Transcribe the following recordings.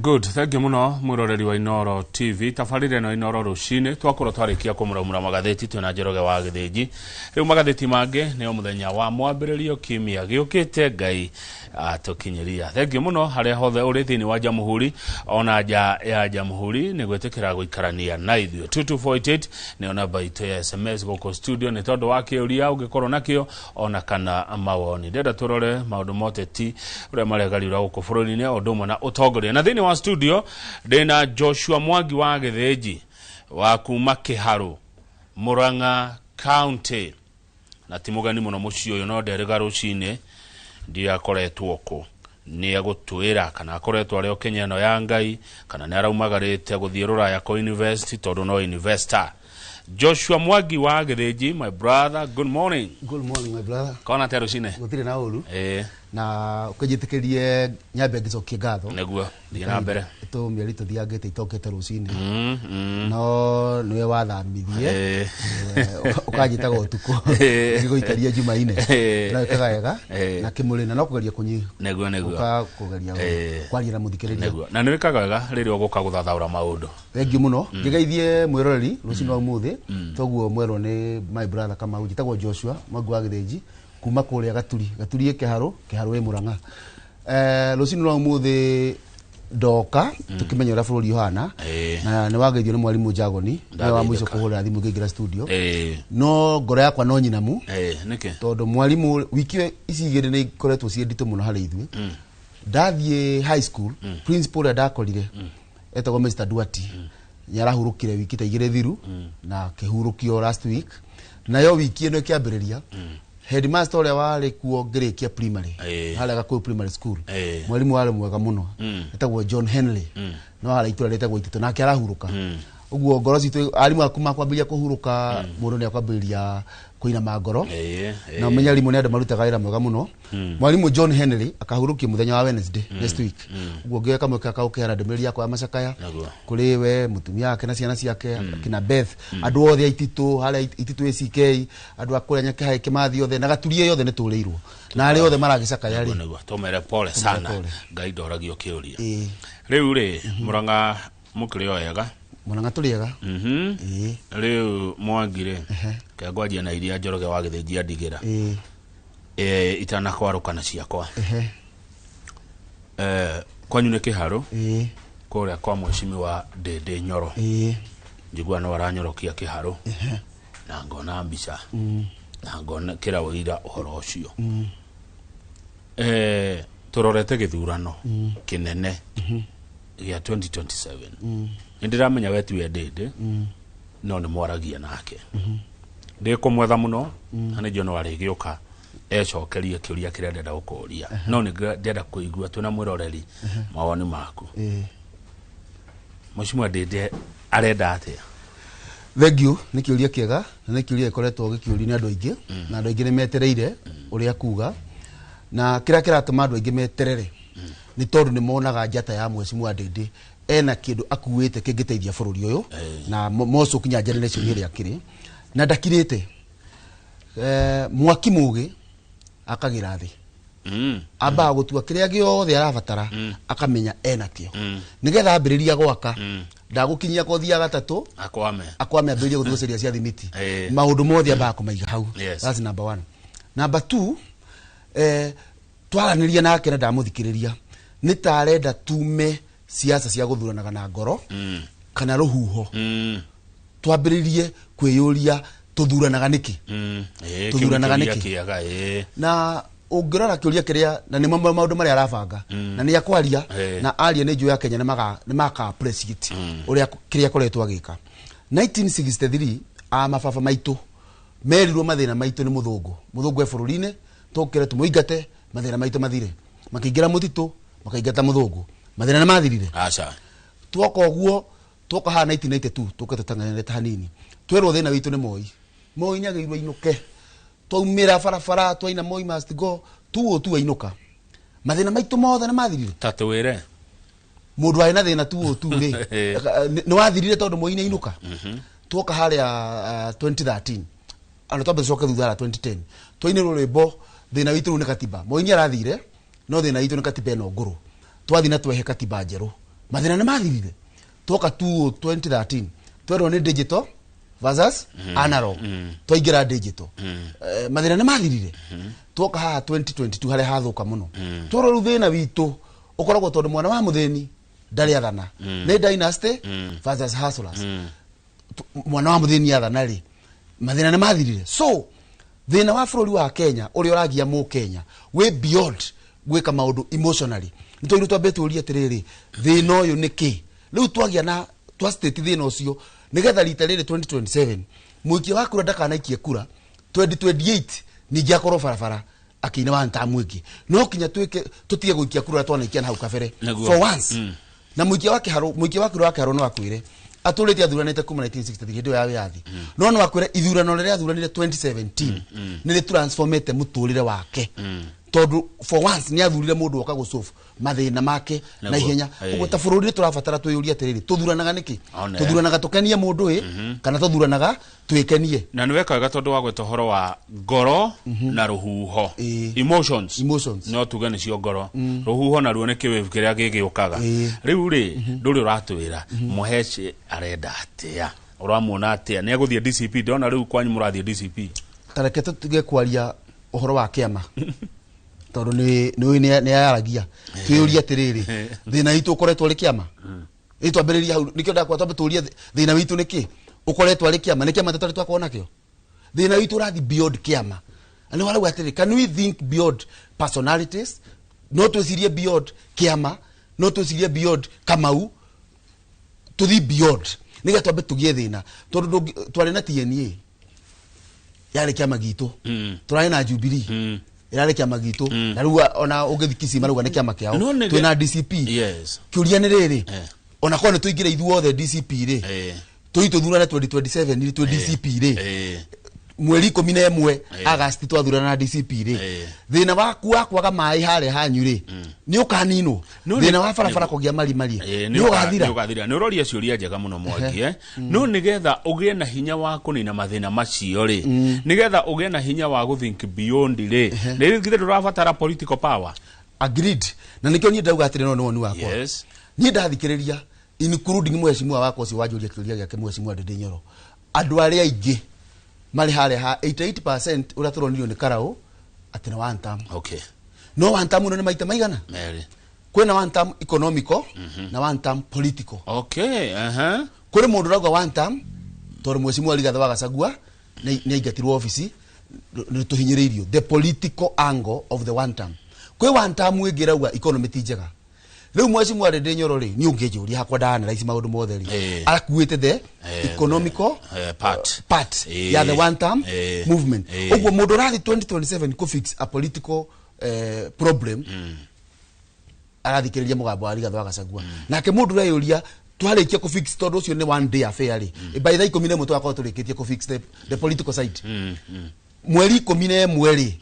Good, thank you muno mwiroreri wa Inoro TV. Tafarire no Inoro rucini twakoro twarikia kumuramura magatheti twina Njoroge wa Githiji. Riu magatheti mange ne omuthenya wa mwambiririo kimia giukite Ngai atukinyiria. Thank you muno haria hothe uri thini wa Jamhuri ona ja ya Jamhuri ni gwetekera guikarania na ithuĩ 2248 ne ona baito ya SMS goko studio ni tondu wa kiuria ugikorwo nakio ona kana mawoni. Ndenda turore maundu moteti uria maregarira guko bururi-ini odumwe na utongoria na thini wa studio dena Joshua Mwangi wa Githiji wa kuma Kiharu Murang'a County na timugani muno mucio uyu no nderega rucine ndi akoretwo ko ni agutwira kana akoretwo ari Kenya no ya Ngai kana ni araumagarite guthie Ruraya ko university tondu no investor. Joshua Mwangi wa Githiji, my brother, good morning. Good morning, my brother. Kona te rucine gutire na uru na ukajitikirie nyambe ngicokie ngatho neguo thie na mbere to mieri tuthiangite itokete rucine no niwe wathamithie ukajita gotuko ngiguikaria Jumaine na ikaga wega na kimurina no kugeria kunyi neguo ukakugeria kwaria na muthikiriria na niwe kaga wega riri uguka guthathaura maundu thengi muno ngigeithie mwiroreri rucine wa muthi toguo mwero ni my brother kama ujitagwo Joshua Mwangi wa Githiji kuma kuria gaturi Kiharu we Murang'a rucine rwa muthi doka tukimenya ura bururi hana na ni wageithio ni mwalimu Jagoni ni wa mwico kuhura thimu ngigira studio no ngoro yakwa no nyinamu niki tondu mwalimu wiki ici igiri ni koretwo cie ndito muno hari ithuĩ ndathie high school principal ndakorire etagwo Mr. Duati nyarahurukire wiki ta igiri thiru na kihurukio last week na yo wiki eno kiambiriria headmaster ule wale kuo ngirikia primary hala gakũ primary school mwalimu wale mwega muno etagwo John Henry no hala itura letagwo itito nake arahuruka uguo ngoro citu arimu akuma kwambiria kuhuruka mundu ni akwambiria kuina magoro na umenya rimu ni andu marutaga wira mwega muno mwalimu John Henry akahurukia muthenya wa Wednesday next week uguo ngiye kamwe kakaukiana ndumiri yakwa ya macakaya kuri we mutumia yake na ciana ciake kina Beth andu othe itito hala itito ACK andu akuria nyake hai kimathi othe na gaturie yothe ni tureirwo na ari othe maragicakaya ri tomere pole sana Ngai ndoragio kiuria riu ri Murang'a mukiri oyega Murang'a turiega riu Mwangire kagwajia na iria Njoroge wa Githiji ndigira itana kwarukana ciakwa kwanyu ni Kiharu kuria kwa mheshimiwa Dede Nyoro njigua no aranyorokia Kiharu na ngona mbica na ngona kira wira uhoro ucio turorete githurano kinene ya 2027 ndiramenya wetu ya Dede no ni mwaragia nake ndikumwetha muno ani jono arigiuka ecokerie kiuria kiria ndenda gukuria no ni ndenda kuigua tuna mwiroreri mawoni maku mheshimiwa Dede arenda atia thank you ni kiuria kiega na ni kiuria ikoretwo gikiuria ni andu aingi na andu aingi ni metereire uria kuga na kira kiratuma andu aingi meterere ni tondu ni monaga njata ya mheshimiwa Dede ena kindu akuite kingiteithia bururi uyu na moco kinya generation iri akiri na ndakirite mwaki mugi akagira thi aba gutua kiria giothe arabatara akamenya ena kio nigetha ambiriria gwaka ndagukinyia kothi ya gatatu akwame ambiriria guthuceria cia thimiti maundu mothe aba kumaiga hau that's number 1 number 2 twaraniria nake na ndamuthikiriria ni tarenda tume siasa cia guthuranaga na ngoro kana ruhuho twambiririe kwiyuria tuthuranaga niki tuthuranaga niki na ungirora kiuria kiria na ni maundu mari arabanga na ni akwaria na aria ni nju ya Kenya ni maka appreciate uria kiria koretwo agika 1963 mababa maitu merirwo mathina maitu ni muthungu e bururi-ini tukire tumuingate mathina maitu mathire makiingira mutitu makaingata muthungu mathina na mathirire acha tuoka guo tuoka ha 1992 tuka tutanganete hanini twero thina witu ni Moi nyageirwo inuke twaumira barabara twaina Moi must go tu ainuka mathina maitu mothe na mathirire tatuwire mundu aina thina tu ri ni wathirire tondu Moi ni inuka tuoka haria 2013 ano twambe coka thutha 2010 twainirwo rwimbo thina witu ni katiba Moi ni arathire no thina witu ni katiba no nguru twathi na twehe katiba njeru mathina nĩ mathirire toka 2013 twerwo nĩ digital versus analog twaingĩra digital mathina nĩ mathirire toka haha 2022 harĩa hathuka mũno twerwo rĩu thĩna witũ ũkoragwo tondũ mwana wa mũthĩni ndarĩ athana nĩ dynasty versus hustlers mwana wa mũthĩni athana rĩ mathina nĩ mathirire so thĩna wa bũrũri wa Kenya ũrĩa ũragia mũ Kenya we beyond gwĩka maũndũ emotionally nĩ tũirũ twambe tũũrie atĩrĩrĩ thĩna ũyũ nĩ kĩ rĩu twagia na twa state thĩna ũcio nĩgetha rita rĩrĩ 2027 mũikia wa kura ndakanaikie kura 2028 ningĩ akorwo barabara akĩina wa ntamu ĩngĩ no kinya tũtige gũikia kura twanaikia na hau kabere for once na mũikia wa kura wa kĩharo no akwĩre atũrĩte athuranĩte kuma 1963 hĩndĩ ya wĩyathi no no akwĩre ithurano rĩrĩa athuranire 2017 nĩ transformete mũtũrĩre wake tondũ for once nĩ athurire mũndũ oka gũsolve mathĩna make na ihenya ũguo ta bũrũri tũrabatara twĩyũrie atĩrĩrĩ tũthuranaga nĩkĩ tũthuranaga tũkenie mũndũ kana tũthuranaga twĩkenie na nĩ wekaga tondũ wa gweta horo wa ngoro na rũhuho emotions no tuge nĩcio ngoro rũhuho na ruo nĩ kĩwĩvu kĩrĩa gĩgĩũkaga rĩu rĩ ndũrĩ ũratwĩra Mũheci arenda atĩa ũramuona atĩa nĩ agũthiĩ DCP ndona rĩu kwanyu mũrathiĩ DCP tareke tũtige kwaria ũhoro wa kĩama tondũ nĩ ayaragia twĩyũria atĩrĩrĩ thĩna witũ ũkoretwo arĩ kĩama twambĩrĩria hau nĩkĩo ndakwa twambe tũũrie thĩna witũ nĩkĩ ũkoretwo arĩ kĩama nĩ kĩama tũtarĩ twakorwo nakĩo thĩna witũ ũrathi beyond kĩama na nĩ warauga atĩrĩrĩ can we think beyond personalities no twĩcirie beyond kĩama no twĩcirie beyond Kamau tũthi beyond nĩgetha twambe tũgie thĩna tondũ twarĩ na TNA yarĩ kĩama gitũ tũrarĩ na Jubilee irarĩ kĩama gitũ na rĩu ona ũngĩthikisi marauga nĩ kĩama kĩao twĩna DCP kĩũria nĩ rĩrĩ ona korwo nĩ tũingĩre ithuothe DCP rĩ tũthurane 2027 twĩ DCP rĩ mweri 11 August twathurana na DCP rĩ thĩna waku wa kwaga maĩ harĩa hanyu rĩ nĩ ũkaninwo thĩna wa barabara kũgĩa mari nĩ ũgathira nĩ ũroria ciũria njega mũno Mwangi no nĩgetha ũgĩe na hinya wa kũnina mathĩna macio rĩ nĩgetha ũgĩe na hinya wa gũthink beyond rĩ nĩ githĩ ndũrabatara political power agreed na nĩkĩo niĩ ndauga atĩrĩ no nĩ woni wakwa niĩ ndathikĩrĩria including mheshimiwa wakwa ũcio wanjũria kĩũria gĩake mheshimiwa Ndindi Nyoro andũ arĩa aingĩ mali harĩa ha 88% ũrĩa tũronirio nĩ Karaũ atĩ na one term no one term nĩ maita maigana kwĩna one term economical na one term political kũrĩ mũndũ rauga one term tondũ mheshimiwa Rigathĩ wa Gachagua nĩ aingatirwo ofici nĩ tũhinyĩrĩirio the political angle of the one term kwĩ one term ĩngĩ rauga economy ti njega rĩu mheshimiwa Ndindi Nyoro rĩ nĩ ũngĩnjũria hakwa ndaanĩraici maũndũ mothe rĩ arakuĩte the economical part ya the one term movement ũguo mũndũ ũrathi 2027 kũ fix a political problem arathikĩrĩria mũgambo wa Rigathĩ wa Gachagua nake mũndũ ũreyũria twarĩkia kũ fix tondũ ũcio nĩ one day affair rĩ by the 11 twakorwo tũrĩkĩtie kũ fix the political side mweri 11 rĩ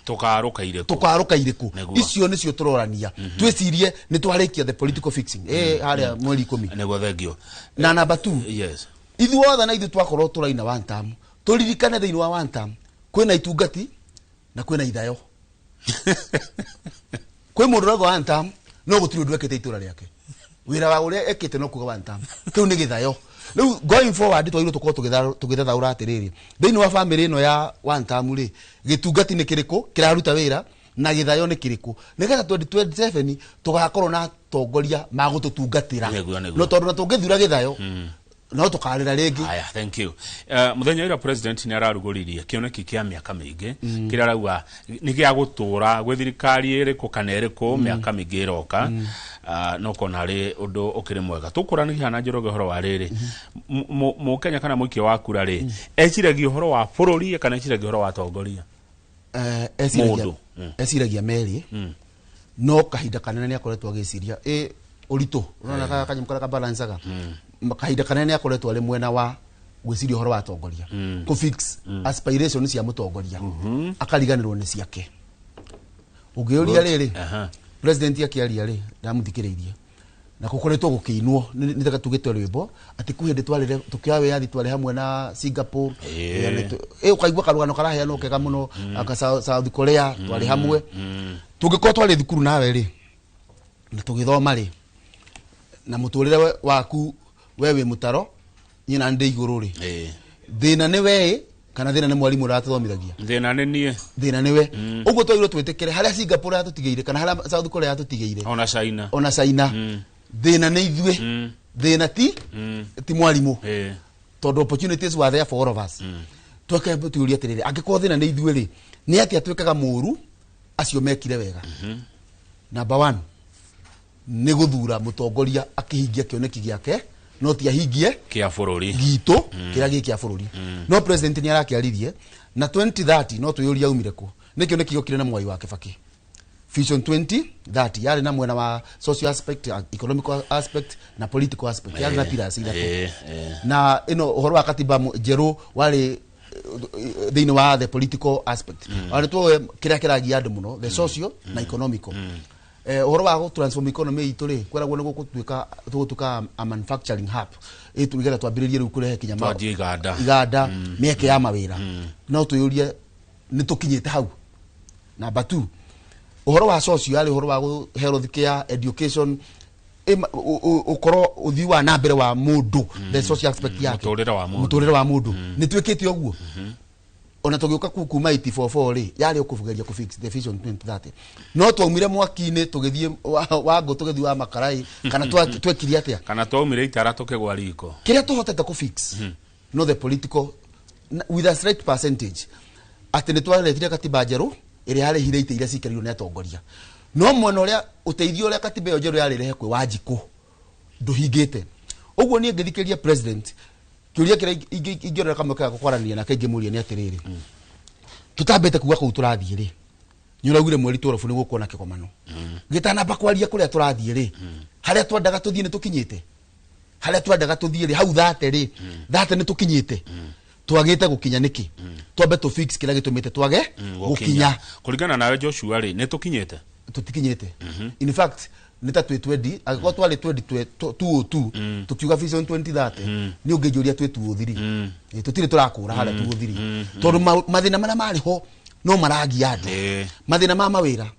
tukaruka irĩkũ icio nĩcio tũrorania twĩcirie nĩ twarĩkia the political fixing harĩa mweri 10 nĩguo thengio na number 2 ithuothe na ithu twakorwo tũraina one term tũririkane thĩinĩ wa one term kwĩna itungati na kwĩna ithayo kwĩ mũndũ rauga one term no gũtirĩ ũndũ ekĩte itũra rĩake wĩra wa ũrĩa ekĩte no kuga one term kĩu nĩ gĩthayo rĩu going forward twagĩrĩirwo tũkorwo tũgĩthathaũra atĩrĩrĩ thĩinĩ wa family ĩno ya one term rĩ gĩtungati nĩ kĩrĩkũ kĩraruta wĩra na gĩthayo nĩ kĩrĩkũ nĩgetha 2027 tũgakorwo na tongoria magũtũtungatĩra no tondũ na tũngĩthura gĩthayo no tukarĩra rĩngĩ aya thank you muthenya ira president ni ararugũririe kĩoneki kĩa mĩaka mĩingĩ kĩrĩa rauga nĩ gĩa gũtũra gwĩ thirikari ĩrĩkũ kana ĩrĩkũ mĩaka mĩingĩ ĩroka no kona rĩ ũndũ ũkĩrĩ mwega tũkũranagia na Njoroge horo wa rĩrĩ Mũkenya kana mũikia wa kura rĩ eciragia horo wa bũrũri kana eciragia horo wa tongoria eciragia merĩ no kahinda kanene nĩ akoretwo agĩciria ũritũ ũrona kanyamũ karĩa kabalancaga kahinda kanene akoretwo arĩ mwena wa gwĩciria horo wa tongoria kũ fix aspirations cia mũtongoria akariganĩrwo nĩ ciake ũngĩũria rĩrĩ president akĩaria rĩ ndamũthikĩrĩirie na gũkoretwo gũkĩinwo nĩ tugĩte rwĩmbo atĩ kuhĩndĩ twarĩre tũkĩoya wĩyathi twarĩ hamwe na Singapore ũkaigua karũgano karaheanwo kega mũno aka South Korea twarĩ hamwe tũngĩkorwo twarĩ thukuru nawe rĩ na tũgĩthoma rĩ na muturire waku wewe mutaro nyina ndi iguru ri thina ni we kana thina ni mwalimu urathomithagia thina ni nie thina ni we uguo twagirwo twitikire haria Singapore atutigeire kana haria South Korea atutigeire ona China thina ni ithue thina ti mwalimu tondu opportunities were there for all of us twake tuuria tiriri angiko thina ni ithue ri ni ati atwikaga muru acio mekire wega number 1 ni guthura mutongoria akihingia kioneki giake no ti ahingie kia bururi gitu kira giki ya bururi no president ni arakiarithie na 2030 no tuyuria umire ku nikio nekio kire na Mwai wa Kibaki vision 2030 yari na mwena wa social aspect, economic aspect na political aspect yari na pillars ila na horo wa katiba jeru wale thini wa the political aspect wale to kira giande muno the social na economical horo wa transform economy itore kwera gwo gutuika a manufacturing hub itugera twambiririe ru kurehe kinyama iganda mieke ya mawira no tuyurie nitukinyite hau number 2 horo wa social horo wa health care education ukoro uthi wa nambere wa mundu the social aspect yake muturire wa mundu nitwikite oguo ona tugiuka kuma 84 ri yari ukuvugeria ku fix the vision 2030 no twaumire mwaki-ini tugithie wango tugithie wa makarai kana twekiria atia kana twaumire itara tukigwa riko kiria tuhotete ku fix no the political with a straight percentage ati ni twaretire katiba njeru iri hari hireite iria cikerirwo ni atongoria no mwena uria uteithio uria katiba yo njeru yari rehe kwi Wanjiku nduhingite uguo ni ngithikiriria president kiuria kira ingirora kamwe ka gukwarania na kaingi muria ni atiriri tutambete kuga ku turathie ri nyuragire mweri torofu ni gukuona kigomano gitana bakwaria kuria turathie ri haria twendaga tuthie ni tukinyite haria twendaga tuthie ri hau thate ri thate ni tukinyite twagite gukinya niki twambe tu fix kila gitumite twage gukinya kuringana nawe Joshua ri ni tukinyite tutikinyite in fact nita 2020 agako twali 2022 tukiuga vision 2030 ni ungejuria 2023 tutire turakura haria 2023 tondu mathina mara mari ho no maragi andu mathina ma mawira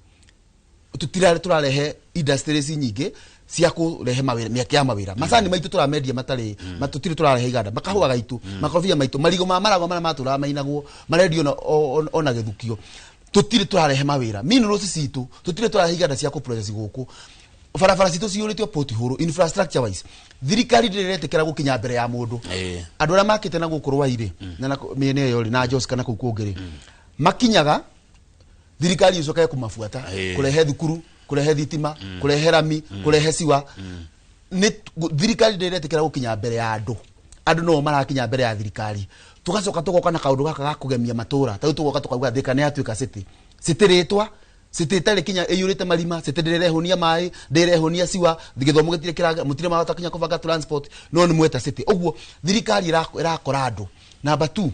tutire turarehe industries nyingi cia kurehe mawira miake ya mawira macani maitu turamedia matari matutire turarehe iganda makahuga gaitu makofia maitu marigo ma marago mara matura mainagwo maredio ona githukio tutire turarehe mawira minerals citu tutire turarehe iganda cia ku process guku barabara citu ciuritio pothole infrastructure wise thirikari ndiretekera gukinya mbere ya mundu andu ara makite na gukurwa ire na miene yo na Jos kana ku kungiri makinyaga thirikari icoke kumafuata kurehe thukuru kurehe thitima kurehe rami kurehe siwa ni thirikari ndiretekera gukinya mbere ya andu no marakinya mbere ya thirikari tugacoka tugoka na kaundu gaka ga kugemia matura ta tugoka tukauga thika ni atuika city ritwa sititare kinya eyurite marima sitendere honia mai ndere honia siwa thigithomo gitire kiraga mutire mahota kinya kuvanga transport no ni mweta city oguo thirikari irakora andu number 2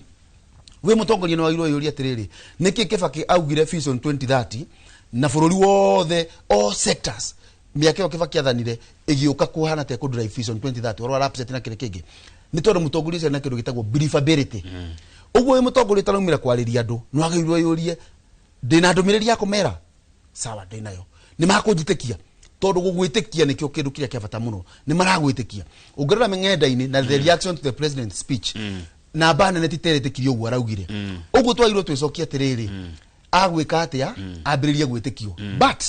we mutongoria no wagirwo yuria tiriri niki Kibaki augire vision 2030 na bururi wothe all sectors miake Kibaki athanire igiuka kuhana te ku drive vision 2030 oro upset na kire kingi ni tondu mutongoria na kindu gitagwo believability oguo we mutongoria taraumira kwariria andu no wagirwo yurie ndina ndumiriri ya kumera sawa ndinayo ni makujitekia tondu gugwitekia nikio kindu kiria kia bata muno ni maragwitekia ungirira mengenda-ini na the reaction to the president's speech na bana neti teretekirio uguo araugire uguo twagirwo twicokia tiriri agwika atia ambiririe gwitekio but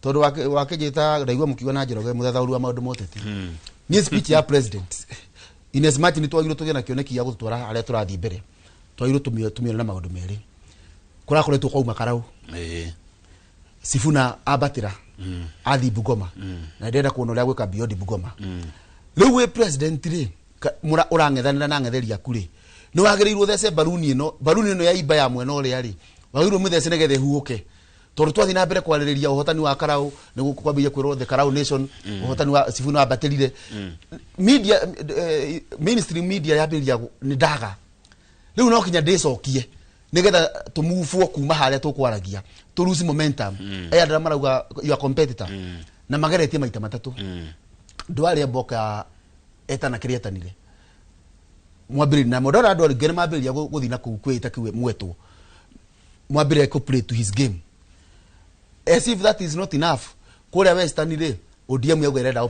tondu wakejeta ndaigwa mukiwa na Njoroge muthathauri wa maundu motete ni speech ya president in as much ni twagirwo tugie na kioneki ya gutwara aria turathie mbere twagirwo tumio na maundu meri kurakoretwo kwauma karau Sifuna abatira athi Bungoma na ndenda kuona uria gwika beyond Bungoma riu we president ri mura urangethanira na ngetheria kuri ni wagirirwo thece baruni ino ya iba ya mwena uria ri wagirirwo muthece negethe huuke tondu twathi na mbere kwaririria uhotani wa karau ni gukwambia kwirwo the Karau Nation uhotani wa Sifuna abatirire media mainstream media yambiriria ni ndaga riu no kinya ndicokie nigetha tumuvwo kuma haria tukwaragia to lose momentum aya marauga your competitor na mageretie maita matatu ndwari mboka etana kirietanire mwabiri na modora andu ngere mabiria guthina kwita kiwe mwetwo mwabiri ko play to his game as if that is not enough kuria western ire ODM yauga irenda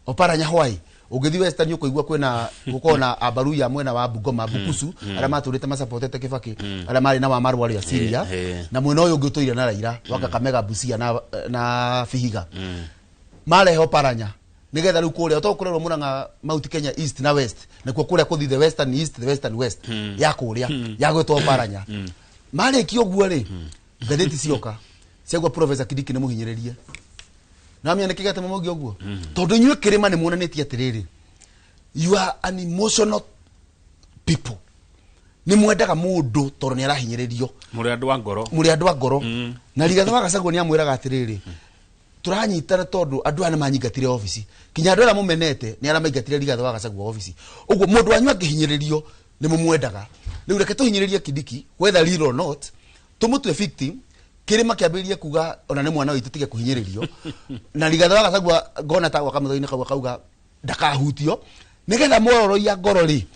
Oparanya Hawaii ugithi Western ukuigua kwena gukona abaru ya mwena wa Bungoma Bukusu ara maturite masapotete Kibaki ara mari na Wamaru wali ya Syria na mwena uyu ungitoire na Raila wa Kakamega Busia na Vihiga mare Oparanya nigetha riu kuria utokurerwo Murang'a Mount Kenya East na West nikuo kuria kuthi the Western East the Western West ya kuria ya gwetwo Oparanya mare kioguo ri ngatheti cioka ciagwa Professor Kidiki ni muhinyiririe na mimi nikigate mumogi oguo tondu nywe kirima ni muonanetie atiriri you are an emotional people ni mwendaga mundu tondu ni arahinyiririo muri andu a ngoro na Rigathi wa Gachagua ni amwiraga atiriri turanyitana tondu andu ana manyingatire office kinya andu ara mumenete ni ara maingatire Rigathi wa Gachagua office uguo mundu anyu angihinyiririo ni mumwendaga riu reke tuhinyiririe Kidiki whether real or not tumutwe victim kirima kiambiririe kuga ona ni mwana witu tige kuhinyiririo na Rigathi wa Gachagua ngona ta gwaka muthoini kauga ndakahutio nigetha mororo ya ngoro ri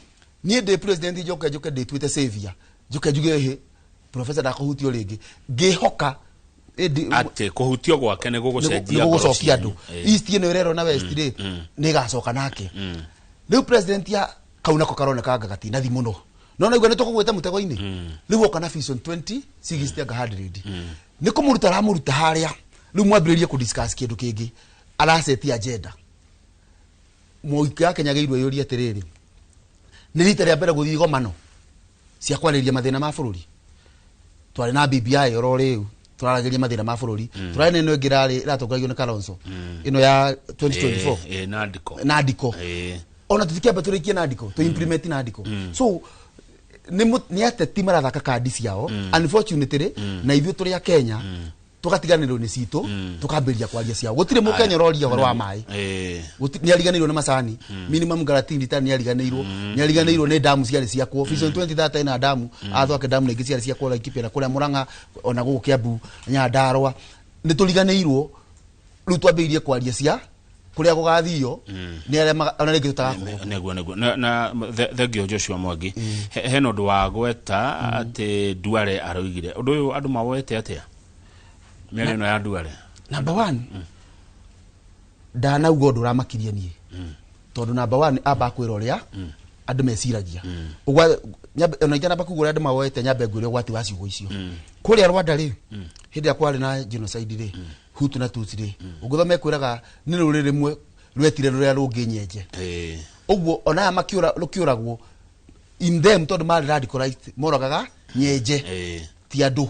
nie de president Njoke nditwite savior Njoke njuge he professor ndakahutio ringi ngihoka ate kuhutio gwake ni gugucokia andu east ni rero na west ri ni gacoka nake riu president ya kauna ko karoneka gagati thi muno no na igwe ni tukugweta mutego-ini riu oka na vision 2060 agahandredi ni kumuruta ramuruta haria riu mwambiririe ku discuss kindu kingi araseti agenda muiki ya Kenya geirwe yuri atiriri ni rita ria mbere guthii gomano cia kwariria mathina ma bururi twari na BBI oro riu turaragiria mathina ma bururi turari neno ngirari ratongagio ni Kalonzo ino ya 2024 Nadiko ona tutikiamba turikie Nadiko to implement Nadiko so ni ateti marathaka kandi ciao unfortunately na ithuĩ tũrĩ a Kenya tugatiganĩrwo nĩ citũ tukambiria kwaria ciao gutire Mukenya roria horo wa mai ni ariganĩirwo nĩ macani minimum guaranteed return ni ariganĩirwo nĩ damu ciarĩ ciakwo vision 2030 na damu athwake damu nyingĩ ciarĩ ciakwo Laikipia na kũrĩa Murang'a ona gũkũ Kiambu Nyandarua nĩ tũriganĩirwo rĩu twambĩrĩrie kwaria cia kuria gugathio ni arema ona ringi tutagakorwo neguo na thegio Joshua Mwangi heno ndu wa gweta ati Duale aroigire undu uyu andu mawete atia miari no ya Duale number 1 dana ugo ndu ramakirie nie tondu number 1 aba kwira uria andu meciragia ugwa ona ingana bakugura andu mawete nyambe ngwire gwati wa ciugo icio kuria Rwanda ri hindi akwari na genocide ri Hutu na Tutsi ri uguthome kwiraga ni ruriri mwe rwetire ruria rungi nyenje uguo ona makiura rukiuragwo in them tondu mari radicalized moragaga nyenje ti andu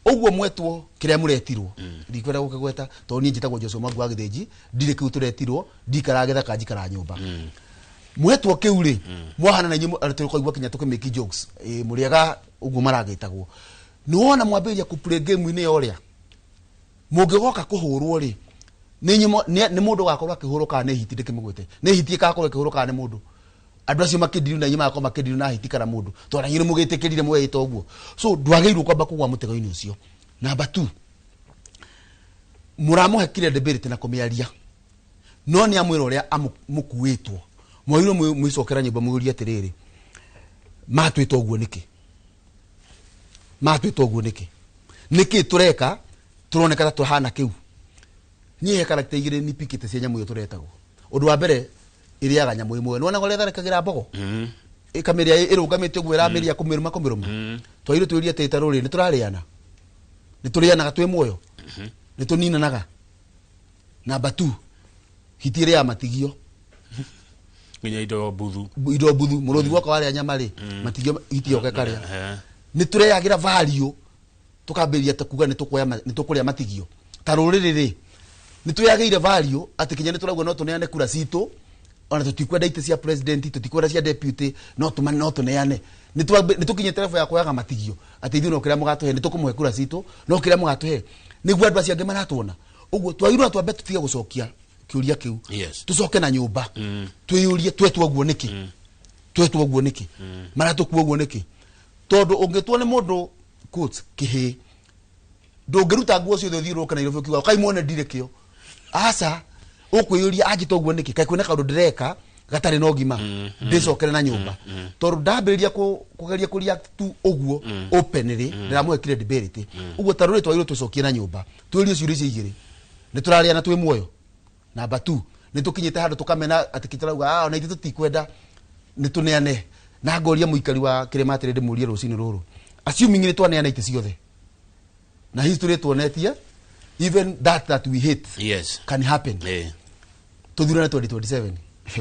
uguo mwetwo kiria muretirwo ndikwenda gukagweta tondu ni njitagwo Joshua Mwangi wa Githinji ndiri kiu turetirwo ndikaragetha kanjikara nyumba mwetwo kiu ri mwahana na nyimo tũkoigua kinya tukimeki jokes muriaga uguo maragitagwo ni wona mwambiria ku play game ni yoria mungigoka kuhurwo ri ni mundu gakorwo akihuruka ne hiti ndikimugwete ne hiti gakorwo akihuruka ne mundu andu acio makidiru na nyima akoma makidiru na hiti kana mundu to na nyire mugitikirire mweyita uguo so ndwageirwo kwamba kugwa mutego-ini ucio number 2 muramuhekire debate na kumiaria no ni amwira uria mukuitwo mwiro mwicokera nyimba mwiri atiriri matwitwo uguo niki tureka turoneka tuhana kiu nie karakter igire ni pikite cia nyamu yo turetagwo undu wa mbere iriaga nyamu imwe nona gore tharekagira mbogo ikamiria irugamite uguo irameria kumiruma twaire twiria teta ruri ni turariana ni turianaga twi muoyo ni tuninanaga number 2 hitire ya matigio kinya ido buthu muruthi gwaka wari nyamari matigio hitio gekaria ni tureagira value tukambiria takuga ni tukuria matigio taruriri ri ni tuyageire value ati kinya ni turagwo no tuneane kura citu ona tutikwenda ite cia president tutikwenda cia deputy no tuneane ni tukinye telephone ya kuyaga matigio ati ithu no kiria mugatuhe ni tukumuhe kura citu no kiria mugatuhe niguo andu acio maratwona uguo twagirwo twambe tutige gucokia kiuria kiu tucoke na nyumba twiyurie twetwo guo niki maratukuo guo niki tondu ungitwo ni mundu quotes kihi ndungiruta nguo cio thiuruka na Nairobi ukiuga kai muone ndirikio asa ukwiyuria ajito guo niki kai kwina kaundu ndireka gatari no gima ndicokere na nyumba tondu ndambiriria kugeria kuria tu uguo openly ndiramuhekire debate uguo taruri twagirwo tucokie na nyumba twirio ciuria igiri Nĩ tũrarĩa na twĩ muoyo. Number 2, nĩ tũkinyĩte handũ tũkamena atĩ kitũrauga na ithuĩ tũtikwenda nĩ tũneane. Na ngoria mũikari wa kĩrĩma atĩrĩ ndĩmũrie rũcinĩ rũrũ. Assuming nĩ twaneana itĩ ciothe. Na history tuonetie even that we hate can happen. Tuthurane 2027.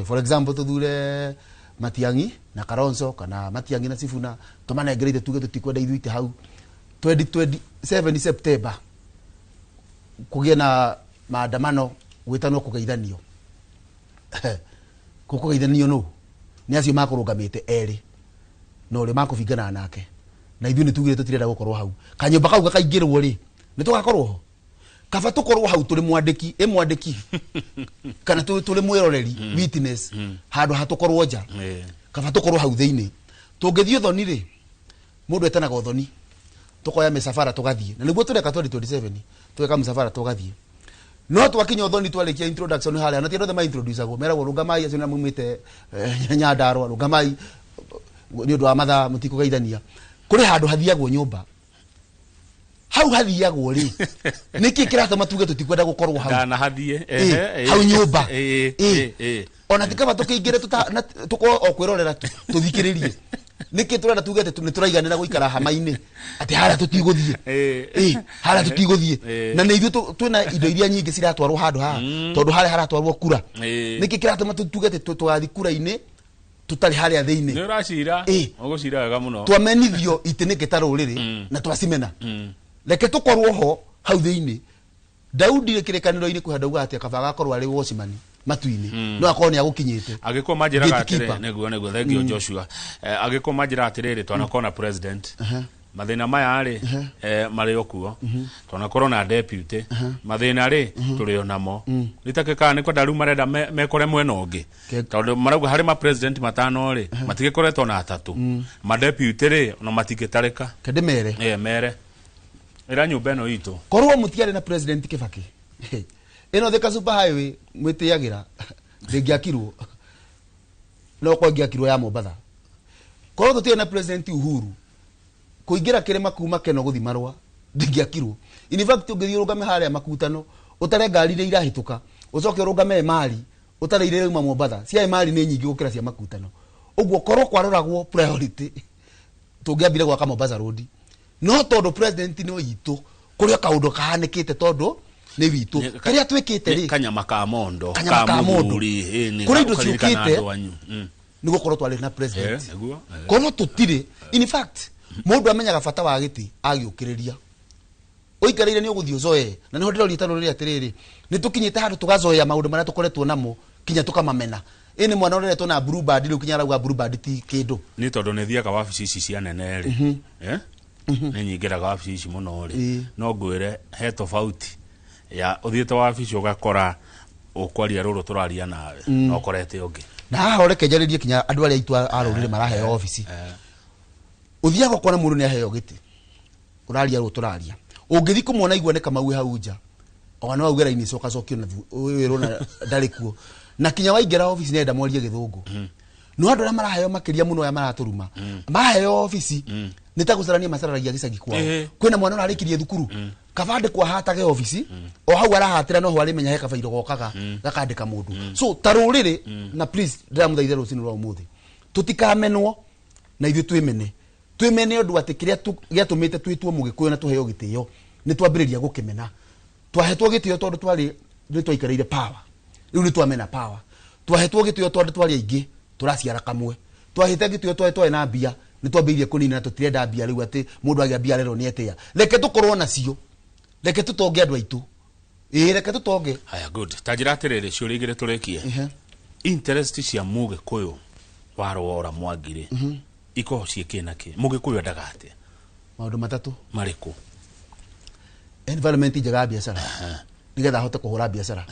For example, tuthure Matiang'i na Kalonzo kana Matiang'i na Sifuna tumanengereire tuge tutikwenda ithuĩ ite hau 2027 September kugie na maandamano gwitanwo kugeithanio. Kugeithanio no ni acio makurungamite eri no ri makubingana nake na ithuĩ nĩ tugire tutirenda gukorwo hau kanyumba kau gakaingĩrwo ri nĩ tugakorwo ho kaba tukorwo hau turi mwandiki kana turi mwiroreri witness handu hatukorwo nja kaba tukorwo hau thiini tungithio thoni ri mundu etanaga thoni tukoya misafara tugathie na niguo tureka 2027 tuweka misafara tugathie no twakinya thoni twarikia introduction haria na tiendo ma introduce ago meragwo rungamai acio na mumite Nyandarua rungamai ni undu wa matha mutiko geithania kuri handu hathiagwo nyumba hau hathiagwo ri niki kiratuma tuge tutikwenda gukorwo hau dana hathie hau nyumba ona tikaba tukiingire tuko okwirorera tuthikiririe niki turenda tuge ati ni turaiganira guikara hama-ini ati haria tutiguthie haria tutiguthie na ni ithuĩ twina indo iria nyingi ciratwarwo handu haha tondu haria haratwarwo kura niki kiratuma tuge ati twathi kura-ini tutari haria thiini ni uracira ugucira wega muno twamenithio iti niki taruriri na twacimena leke tukorwo ho hau thiini Daudi kirikaniro-ini kuhandauga ati akaba agakorwo ari wocimani matu-ini no akorwo ni agukinyite agiko majira atiri neguo thengio Joshua agiko majira atiriri twanakona president mathina maya ari mari okuo twanakoro na deputy mathina ri turi onamo nitakeka ni kwenda riu marenda mekore mwena ungi tondu marauga hari ma president matano ri matigikoretwo na atatu ma deputy ri no matigitareka kende mere mere ira nyumba eno itu korwo mutiare na president Kibaki eno theka super highway mwitiagira ngiakirwo no kwa ngiakirwo ya Mombasa korwo tutie na president Uhuru kuingira kirima kuma keno guthimarwa ngiakirwo in fact ungithio rugame haria makutano utare ngari ire irahituka ucoke rugame mali utare ire uma Mombasa cia mali ni nyingi gukira cia makutano uguo korwo kwaroragwo priority tungiambire gwaka Mombasa road no tondu president no yitu kuria kaundu kahanikite tondu ni witu kiria twikite ri kanyama ka mondo ni kuri ndo ciukite ni gukorwo twari na president kono tutire in fact mundu amenyaga bata wa giti agiukiriria uikarire ni uguthio zoe na ni hodero ritano ri atiriri ni tukinyite handu tugazoea maundu maria tukoretwo namo kinya tukamamena ini mwana ureretwo na blue band ri ukinya rauga blue band ti kindu ni tondu ni thiaga wabici ici cia nene ri ni nyingiraga wabici ici muno ri no ngwire he tofauti ya uthiete wabici ugakora ukwaria ruru turaria nawe no korete ungi na haha urekenjaririe kinya andu aria itu arurire marahe office uthiaga kona mundu ni aheo giti uraria ruru turaria ungithi kumwona igwa ne Kamau hau nja ona waugera ini coka cokio na wiro na ndari kuo na kinya waingera office ni enda mwarie githungu no andu aria maraheo makiria muno ya maraturuma maheo office ni ta gucarania macararagia gicagi kwao kwina mwana urarikirie thukuru kabande kwa hatage office o hau arahatira no hwari menya he kabairo gokaga gakandika mundu so tarurire na please ndamuthaithe rucini rwa umuthi tutikamenwo na ithu twimene undu ati kiria giatumite twitwo mugikuyu na tuheo gitio ni twambiriria gukimena twahetwo gitio tondu twari ni twaikareire power riu ni twamena power twahetwo gitio tondu twari aingi turaciara kamwe twahite gitio twetwe na mbia ni twambirie kunina tutirenda mbia riu ati mundu agia mbia rero ni etia leke tukorwo nacio leke tutonge andu aitu leke tutonge haya good tajira atiriri ciuri igire turekie interest cia mugikuyu warora mwagire iko ciekena ki mugikuyu ndagate maundu matatu mariku environment njega biashara nigetha hote kuhura biashara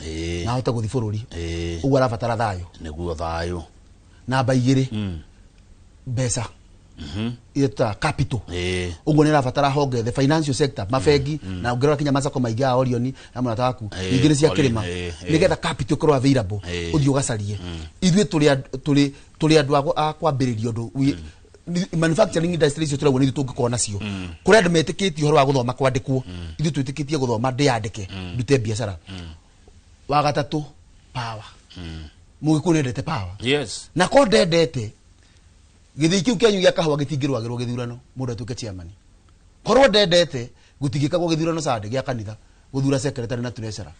na hote guthi bururi ugu arabatara thayo niguo thayo namba igiri mbeca ita capital ugu ni arabatara honge the financial sector mabengi na ungerora kinya macako maingi a Orion na munata waku igiri cia kirima nigetha capital korwo available uthi ugacarie ithuĩ tuli andu a kwambiriria undu manufacturing industry cio turagwo ni tungikona nacio kuria andu metikitie horo wa guthoma kwandikwo ithuĩ twitikitie guthoma ndiandike ndute biashara wa gatatu power Mugikuyu ndete power yes na ko ndendete githii kiu kenyu gya kahwa gitingirwagirwo githurano mundu atuke chairman korwo ndendete gutigikagwo githurano sade gya kanitha guthura secretary na treasurer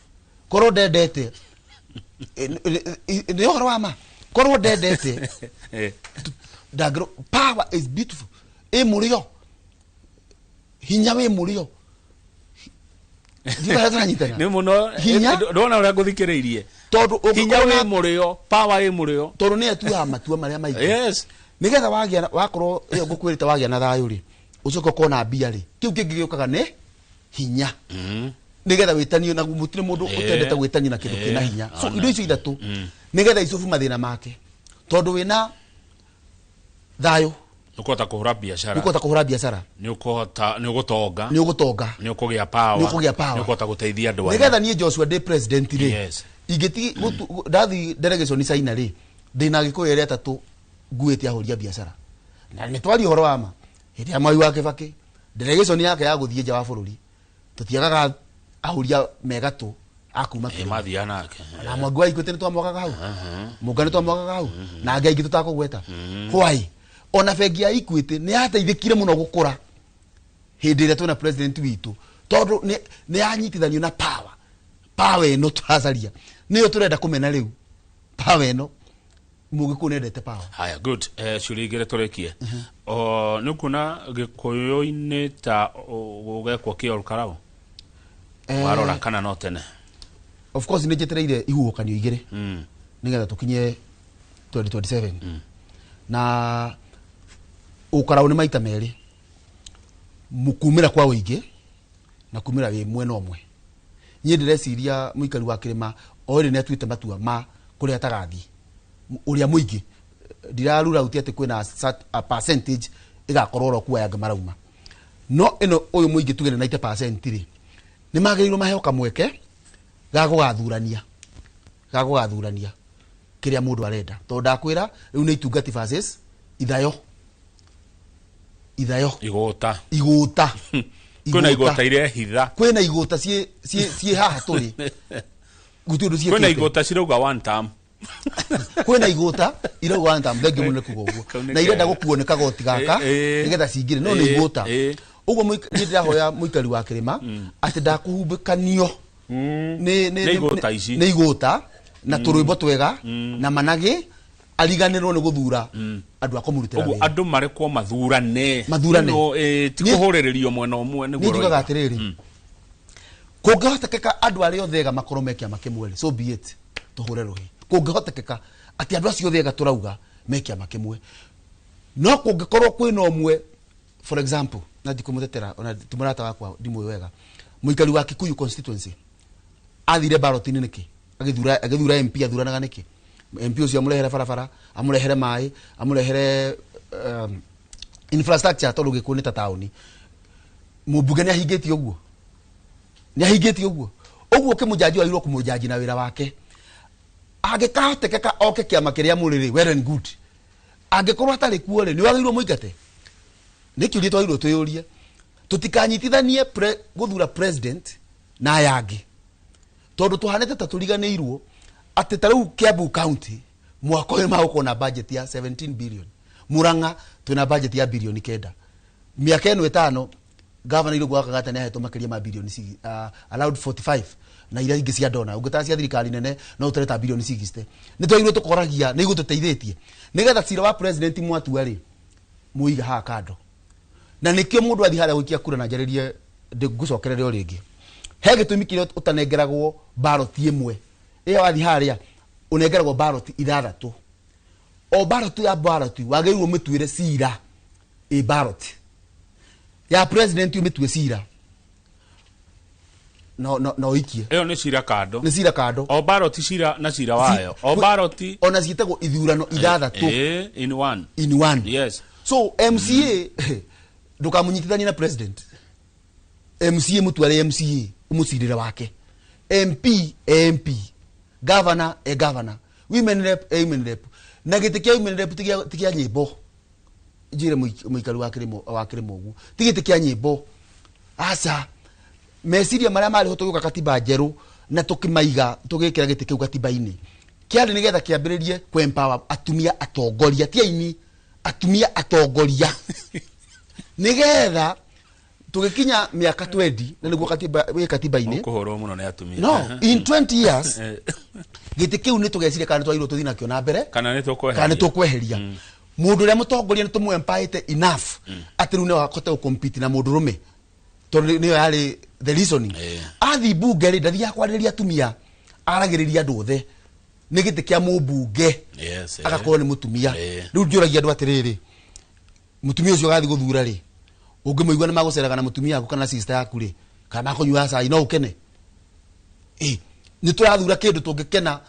korwo ndendete ni horo wa ma korwo ndendete dagro power is beautiful murio hinya we murio ni muno ndona uria nguthikiriirie tondu hinya we murio power we murio tondu ni atua matua maria maigi yes nigetha wagia wakorwo iyo ngukwirite wagia na thayu ri ucoka kona mbia ri kiu kingi giukaga ni hinya nigetha witanio na gumutire mundu utendete gwitania na kindu kina hinya so indo icio ithatu nigetha icofu mathina make tondu wina thayu nukuhota kuhura biashara nukuhota kuhura biashara ni ugutonga ni ukugia power ni ukuhota guteithia andu nigetha nie Joshua de president ri yes igiti ndathi delegation ni saina ri ndina gikuyu eri atatu nguite ahuria biashara na ni twari horo ama hindi ya Mwai wa Kibaki delegation yake ya guthie nja wa bururi tutiagaga ahuria megatu akuma mathia nake na Mwangi wa Equity ni twamwagaga hau Mungani twamwagaga hau na ngai gitu takugweta why ona bengi ya Equity ni ateithikire muno gukura hindi ria twina president witu tondu ni anyitithanio na power eno turacaria niyo turenda kumena riu power eno Mugikuyu ndete power haya good shurigire turekie nukuna gikuyu-ini ta ugekwo kiol karau warora kana no tene of course ni jetereire ihuukanio igire nigetha tukinye 2027 na ukarau ni maita meri mukumira kwa uingi na kumira wi mwena omwe nie ndireciria muikari wa kirima ori ni atuite matua ma kuria tagathi uria muingi ndirarura uti ati kwina a percentage igakorwo ro kuwa yanga marauma no ino uyu muingi tugene 90% ri ni magiriro maheo kamweke gagugathurania kiria mundu arenda to ndakwira riu ni itungati versus ithayo igota kwina igota iria hitha kwina igota cie haha turi gutundu cie kwina igota cirauga one time kwina igota irauga one time thengi muno kugo guo na irenda gukuoneka goti gaka nigetha cingire no ni igota ugo ndirahoya muikari wa kirima ati ndakuhumbikanio ni igota na turwimbo twega na managi ariganirwo ni guthura andu akomurutira wira andu marekwo mathurane no tikuhuririo mwena omwe ni goro ni atiriri kungihotekeka andu ari othega makoro mekia makimwe so be it tuhure ruhi kungihotekeka ati andu acio othega turauga mekia makimwe no kungikorwo kwina omwe for example na dikumutetera ona timurata wakwa ndimwe wega muikari wa Kikuyu constituency athire ballot-ini niki agithura MP athuranaga niki MP ucio amurehere barabara amurehere mai amurehere infrastructure tondu Gikuyu ni ta tauni mubunge ni ahingitie uguo kimujaji wa iro kumujaji na wira wake angikahotekeka oke kiama kiria muriri well and good angikorwo atari kuo ri ni wagirwo muingate nikiurie twagirwo tuyurie tutikanyitithanie guthura president na yangi tondu tuhanete ta turiganirwo ati tariu Kiambu county mwako uyu magukorwo na budget ya 17 billion Murang'a twina budget ya bilioni 9 miaka eno 5 governor ile gwaka gata ni ahetwo makiria ma bilioni allowed 45 na ira ingi cia dona ungita cia thirikari nene no utereta bilioni 60 ni twagirwo tukoragia ni gututeithitie nigetha cira wa president mwatua ri muiga ha kando na nikio mundu athi haria gwikia kura na njaririe ngucokerere ringi he gitumi kiria utanengeragwo ballot imwe iyo athi haria unengeragwo ballot ithathatu o ballot ya ballot wagirwo mituire cira ballot ya president umitue cira no ikie iyo ni cira kando o ballot cira na cira wayo o ballot ona ciitagwo ithurano ithathatu in one yes so MCA ndukamunyitithania na president MCA mutware MCA umucirira wake MP governor governor women rep women rep na gitikia women rep tikia nyimbo njire muikari wa kirimo ugu tigitikia nyimbo asa meciria maria mari ho tuyuka katiba njeru na tukimaiga tugikira giti kiu gatiba-ini kiari nigetha kiambiririe kwempower atumia atongoria tiaini atumia atongoria nigetha tugikinya miaka 20 na niguo katiba-ini kuhoro muno ne atumia no in 20 years giti kiu ni tugecire kana twairo tuthi nakio na mbere kana ni tukweheria mundu ria mutongoria ni tumwempaite enough ati riu ne wakote gucompete na mundu rume tondu niyo yari the reasoning athi bunge ri ndathia kwariria atumia aragiriria andu othe ni giti kia mubunge agakorwo ni mutumia riu ndiuragia andu atiriri mutumia ucio gathi guthura ri ungimuigua ni maguceraga na mutumia yaku kana sister yaku ri kana makunywa cai no ukene ni turathura kindu tungikena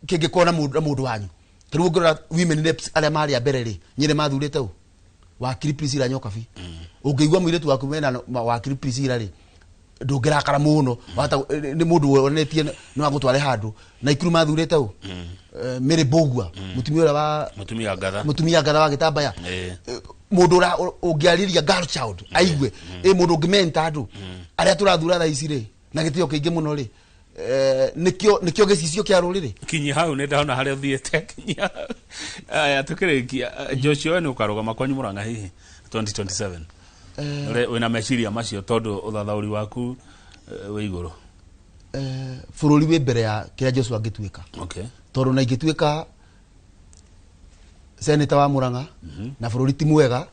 kingikona mundu wanyu tariu ngora women reps aria mari a mbere ri nyire mathurite u wakiri Priscilla Nyokabi ungiigua muiretu waku mena wakiri Priscilla ri ndungirakara muno wata ni mundu wonetie no agutware handu na ikuru mathurite u Mary Bogua mutumia ngatha wa gitambaya mundu ungiariria girl child aigwe mundu ungimenta andu aria turathura tha ici ri na gitio kiingi muno ri nikio gicicio kia ruriri kinyi hau ne ndaona haria thiete kinya aya tukirikia Joshua ni ukarugama kwanyu Murang'a hihi 2027 wina meciria macio tondu uthathauri waku we iguru bururi we mbere ya kira Joshua ngituika tondu na ingituika senator wa Murang'a na bururi ti mwega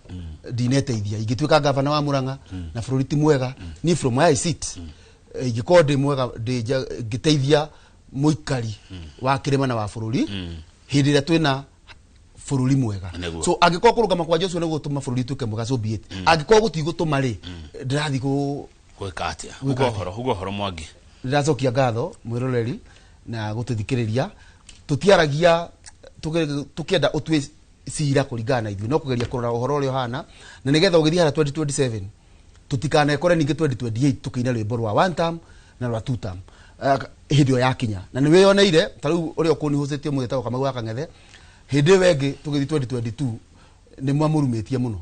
ndineteithia ingituika governor wa Murang'a na bururi ti mwega ni from where I sit igikode mwega ngiteithia muikari wa kirima na wa bururi hindi ria twina bururi mwega so agikoo kurugama kwa Joshua niguo tuma bururi tuke mwega so be it agikoo gutigutuma ri ndirathi gwika atia hugo horo Mwangi ndiracokia ngatho mwiroreri na gututhikiriria tutiaragia tukienda utwe cira kuringana na ithuĩ no kugeria kurora uhoro uri hana na nigetha ugithia hara 2027 tutikana kore ninge 2028 tukiina rwimbo rwa one term na rwa two term hidio yakinya na niwe yoneire tariu uri okuni hucetie mwetao kama gwa Kang'ethe hindi wengi tugithi 2022 ni mwamurumetie muno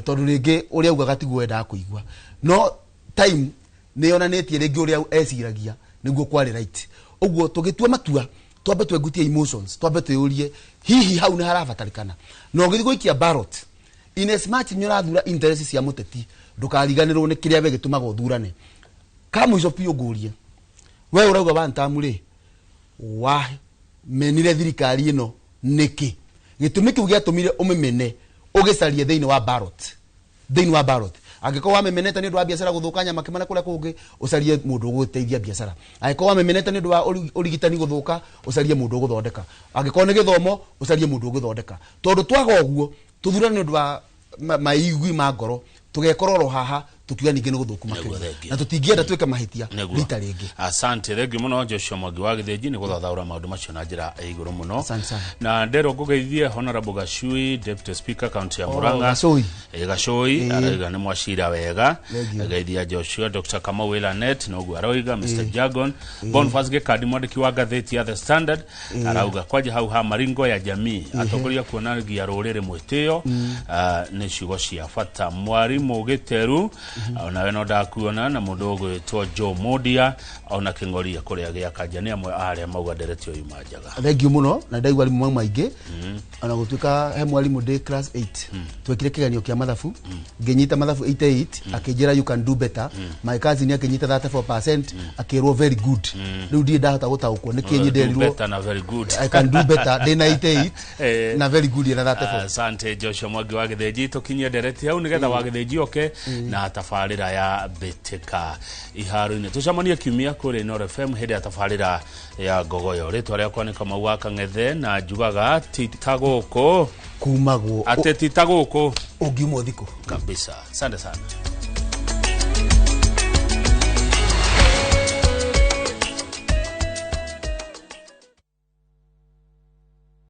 tondu ringi uri augaga tigwenda kuigwa no time ni yonanetie ringi uri eciragia niguo kwari right uguo tugitua matua twambe twegutie emotions twambe tweurie hihi hau ni harabatarikana no githi guikia ballot in as much nyurathura interests cia muteti ndukariganirwo ni kiria we gitumaga uthurane kama izo pio ngurie we urauga bantamu ri wa menire thirikari ino niki gitumi kiu giatumire umemene ugicarie thiini wa ballot agiko wa memeneta ni ndu wa biashara guthukanya makimana kule kungi ucarie mundu guteithia biashara agiko wa memeneta ni ndu wa urigitani guthuka ucarie mundu guthondeka agiko ni githomo ucarie mundu guthondeka tondu twaga uguo tuthurane ni ndu wa maigui ma ngoro tugekororo haha tukiuga ningi ni guthuku makiri na tutingienda twike mahitia rita ringi asante thengi muno Joshua Mwangi wa Githinji ni guthathaura maundu macio na njira iguru muno na ndero ngugeithie Honorable Gachui Deputy Speaker County ya Murang'a Gachui araiga ni mwacira wega geithia Joshua Dr. Kamau Elanet no gu aroiga Mr. Jagon Boniface Gikadi mwandiki wa gatheti ya The Standard arauga kwaje hau ha maringo ya jamii atongoria kuonagia rurire mwitio ni ciugo cia bata mwarimu Giteru ona we no ndakuona na mundu gwitwo Joe Modia ona kingoria kuria gia kajania amwe aria mauga ndereti uyu majaga thank you muno na ndaigwa alimu maingi ona gutuika he mwalimu day class 8 twekire kiganio kia mathabu ngenyita mathabu 88 akijira you can do better my cousin akinyita 34% akirwo very good riu ndi ndahota gutaukwo nikinyi nderirwo better na very good I can do better day 98 na very good na 34 asante Joshua Mwangi wa Githinji tukinyia ndereti hau nigetha wa Githinji oke na tafarira ya beteka iharu-ini tucamanie kiumia kuri Nord FM hindi ya tafarira ya Gogoyo ritwa riakwa ni Kamau wa Kang'ethe na njugaga titaguko kumagwo ate titaguko ungiumwo thiko kabisa asante sana